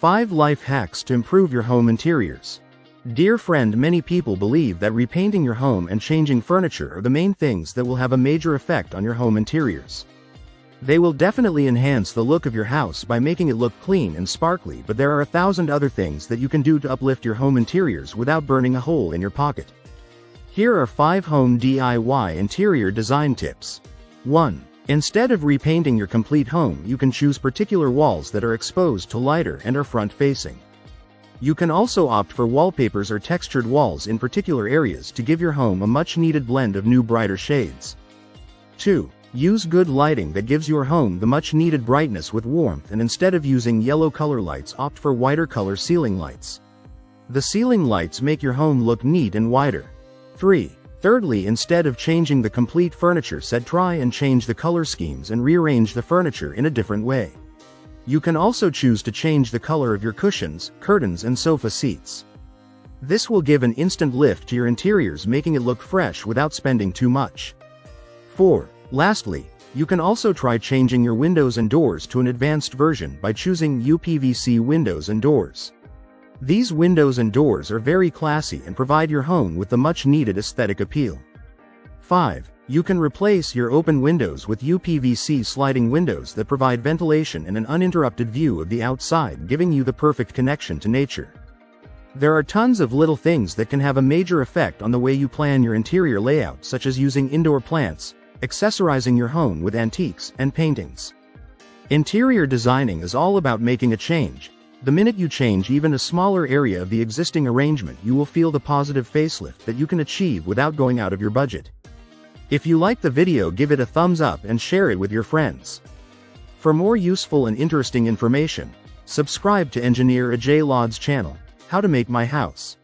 5 Life Hacks to Improve Your Home Interiors. Dear friend, many people believe that repainting your home and changing furniture are the main things that will have a major effect on your home interiors. They will definitely enhance the look of your house by making it look clean and sparkly, but there are 1,000 other things that you can do to uplift your home interiors without burning a hole in your pocket. Here are 5 home DIY interior design tips. 1. Instead of repainting your complete home, you can choose particular walls that are exposed to lighter and are front-facing. You can also opt for wallpapers or textured walls in particular areas to give your home a much-needed blend of new brighter shades. 2. Use good lighting that gives your home the much-needed brightness with warmth, and instead of using yellow color lights, opt for whiter color ceiling lights. The ceiling lights make your home look neat and wider. 3. Thirdly, instead of changing the complete furniture set, try and change the color schemes and rearrange the furniture in a different way. You can also choose to change the color of your cushions, curtains, and sofa seats. This will give an instant lift to your interiors, making it look fresh without spending too much. 4. Lastly, you can also try changing your windows and doors to an advanced version by choosing UPVC windows and doors. These windows and doors are very classy and provide your home with the much-needed aesthetic appeal. 5. You can replace your open windows with UPVC sliding windows that provide ventilation and an uninterrupted view of the outside, giving you the perfect connection to nature. There are tons of little things that can have a major effect on the way you plan your interior layout, such as using indoor plants, accessorizing your home with antiques, and paintings. Interior designing is all about making a change. The minute you change even a smaller area of the existing arrangement, you will feel the positive facelift that you can achieve without going out of your budget. If you like the video, give it a thumbs up and share it with your friends. For more useful and interesting information, subscribe to Engineer Ajay Lod's channel, How to Make My House.